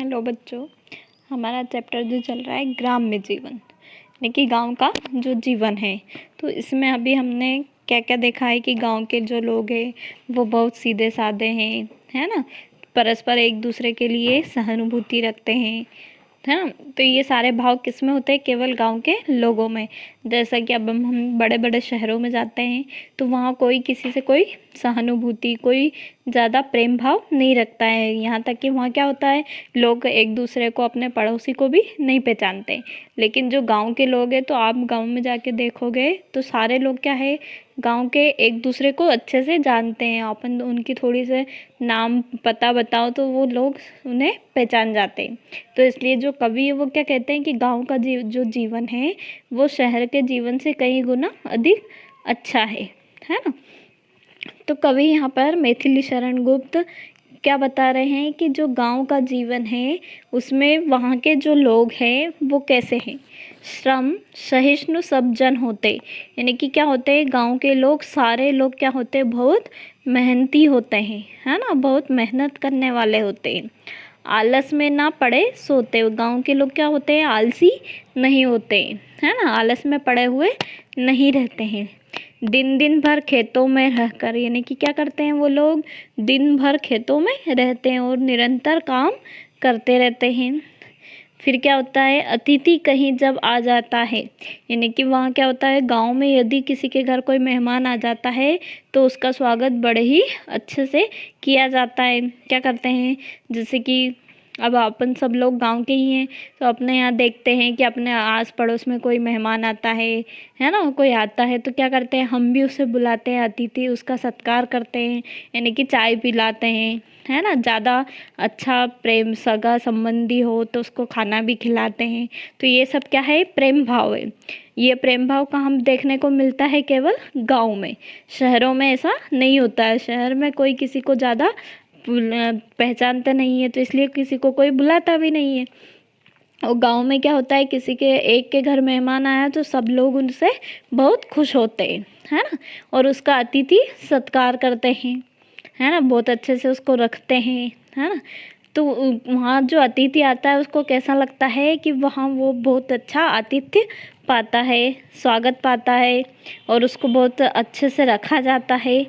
Hello बच्चों, हमारा chapter जो चल रहा है ग्राम्य जीवन यानी कि गांव का जो जीवन है। तो इसमें अभी हमने क्या क्या देखा है कि गांव के जो लोग हैं वो बहुत सीधे साधे हैं, है ना। परस्पर एक दूसरे के लिए सहानुभूति रखते हैं, है ना। तो ये सारे भाव किस में होते हैं? केवल गांव के लोगों में। जैसा कि अब हम बड़े बड़े शहरों में जाते हैं तो वहाँ कोई किसी से कोई सहानुभूति, कोई ज़्यादा प्रेम भाव नहीं रखता है। यहाँ तक कि वहाँ क्या होता है, लोग एक दूसरे को, अपने पड़ोसी को भी नहीं पहचानते। लेकिन जो गांव के लोग हैं, तो आप गांव में जाके देखोगे तो सारे लोग क्या है, गांव के एक दूसरे को अच्छे से जानते हैं। अपन उनकी थोड़ी से नाम पता बताओ तो वो लोग उन्हें पहचान जाते हैं। तो इसलिए जो कवि है वो क्या कहते हैं कि गांव का जो जीवन है वो शहर के जीवन से कई गुना अधिक अच्छा है ना। तो कवि यहाँ पर मैथिली शरण गुप्त क्या बता रहे हैं कि जो गांव का जीवन है उसमें वहाँ के जो लोग हैं वो कैसे हैं। श्रम सहिष्णु सब जन होते, यानी कि क्या होते हैं, गांव के लोग, सारे लोग क्या होते हैं, बहुत मेहनती होते हैं, है ना, बहुत मेहनत करने वाले होते हैं। आलस में ना पड़े सोते, गांव के लोग क्या होते हैं, आलसी नहीं होते, है ना, आलस में पड़े हुए नहीं रहते हैं। दिन दिन भर खेतों में रहकर, यानी कि क्या करते हैं वो लोग, दिन भर खेतों में रहते हैं और निरंतर काम करते रहते हैं। फिर क्या होता है, अतिथि कहीं जब आ जाता है, यानी कि वहाँ क्या होता है, गांव में यदि किसी के घर कोई मेहमान आ जाता है तो उसका स्वागत बड़े ही अच्छे से किया जाता है। क्या करते हैं, जैसे कि अब अपन सब लोग गांव के ही हैं तो अपने यहाँ देखते हैं कि अपने आस पड़ोस में कोई मेहमान आता है ना, कोई आता है तो क्या करते हैं, हम भी उसे बुलाते हैं अतिथि, उसका सत्कार करते हैं, यानी कि चाय पिलाते हैं, है ना। ज़्यादा अच्छा प्रेम, सगा संबंधी हो तो उसको खाना भी खिलाते हैं। तो ये सब क्या है, प्रेम भाव है। ये प्रेम भाव का हम देखने को मिलता है केवल गांव में। शहरों में ऐसा नहीं होता है। शहर में कोई किसी को ज़्यादा पहचानता नहीं है तो इसलिए किसी को कोई बुलाता भी नहीं है। और गांव में क्या होता है, किसी के एक के घर मेहमान आया तो सब लोग उनसे बहुत खुश होते हैं, है ना, और उसका अतिथि सत्कार करते हैं, है ना, बहुत अच्छे से उसको रखते हैं, है ना। तो वहाँ जो अतिथि आता है उसको कैसा लगता है कि वहाँ वो बहुत अच्छा आतिथ्य पाता है, स्वागत पाता है और उसको बहुत अच्छे से रखा जाता है।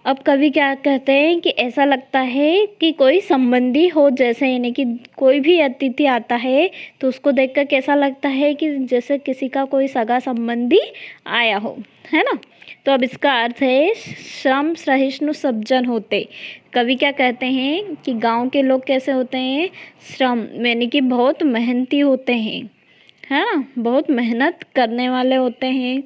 अब कवि क्या कहते हैं कि ऐसा लगता है कि कोई संबंधी हो जैसे, यानी कि कोई भी अतिथि आता है तो उसको देखकर कैसा लगता है कि जैसे किसी का कोई सगा संबंधी आया हो, है ना। तो अब इसका अर्थ है श्रम सहिष्णु सब जन होते। कवि क्या कहते हैं कि गांव के लोग कैसे होते हैं, श्रम यानी कि बहुत मेहनती होते हैं, है ना, बहुत मेहनत करने वाले होते हैं।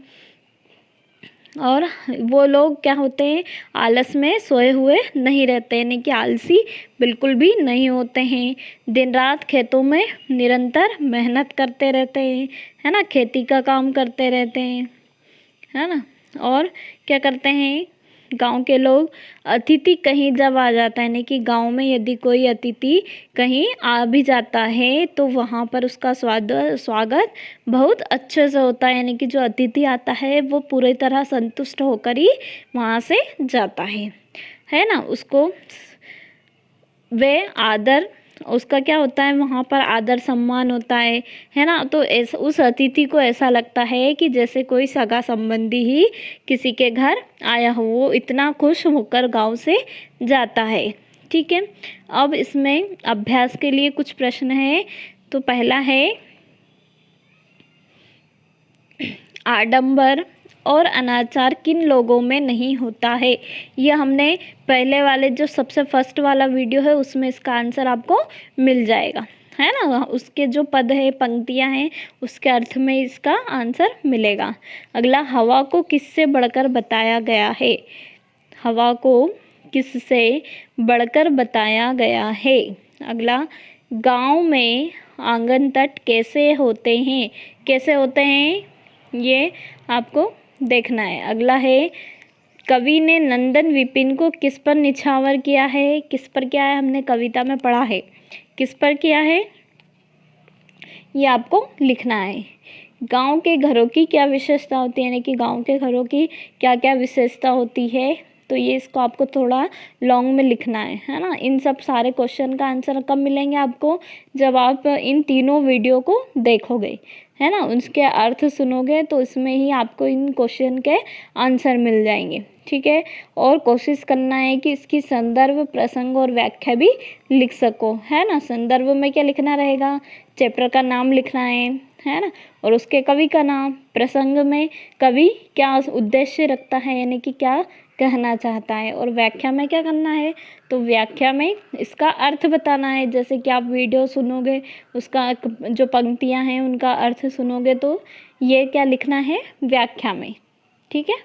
और वो लोग क्या होते हैं, आलस में सोए हुए नहीं रहते, यानी कि आलसी बिल्कुल भी नहीं होते हैं। दिन रात खेतों में निरंतर मेहनत करते रहते हैं, है ना, खेती का काम करते रहते हैं, है ना। और क्या करते हैं गांव के लोग, अतिथि कहीं जब आ जाता है, यानी कि गांव में यदि कोई अतिथि कहीं आ भी जाता है तो वहाँ पर उसका स्वागत बहुत अच्छे से होता है, यानी कि जो अतिथि आता है वो पूरी तरह संतुष्ट होकर ही वहाँ से जाता है ना। उसको वे आदर, उसका क्या होता है, वहाँ पर आदर सम्मान होता है ना। तो ऐसा उस अतिथि को ऐसा लगता है कि जैसे कोई सगा संबंधी ही किसी के घर आया हो, वो इतना खुश होकर गांव से जाता है। ठीक है, अब इसमें अभ्यास के लिए कुछ प्रश्न है। तो पहला है, आडंबर और अनाचार किन लोगों में नहीं होता है। ये हमने पहले वाले जो सबसे फर्स्ट वाला वीडियो है उसमें इसका आंसर आपको मिल जाएगा, है ना। उसके जो पद है, पंक्तियां हैं, उसके अर्थ में इसका आंसर मिलेगा। अगला, हवा को किससे बढ़कर बताया गया है। हवा को किससे बढ़कर बताया गया है। अगला, गांव में आंगन तट कैसे होते हैं, कैसे होते हैं, ये आपको देखना है। अगला है, कवि ने नंदन विपिन को किस पर निछावर किया है। किस पर किया है, हमने कविता में पढ़ा है, किस पर किया है ये आपको लिखना है। गांव के घरों की क्या विशेषता होती है, यानी कि गांव के घरों की क्या क्या विशेषता होती है, तो ये इसको आपको थोड़ा लॉन्ग में लिखना है ना। इन सब सारे क्वेश्चन का आंसर कब मिलेंगे आपको, जब आप इन तीनों वीडियो को देखोगे, है ना, उसके अर्थ सुनोगे, तो इसमें ही आपको इन क्वेश्चन के आंसर मिल जाएंगे, ठीक है। और कोशिश करना है कि इसकी संदर्भ, प्रसंग और व्याख्या भी लिख सको, है ना। संदर्भ में क्या लिखना रहेगा, चैप्टर का नाम लिखना है ना, और उसके कवि का नाम। प्रसंग में कवि क्या उद्देश्य रखता है, यानी कि क्या कहना चाहता है। और व्याख्या में क्या करना है, तो व्याख्या में इसका अर्थ बताना है। जैसे कि आप वीडियो सुनोगे, उसका जो पंक्तियां हैं उनका अर्थ सुनोगे, तो ये क्या लिखना है व्याख्या में, ठीक है।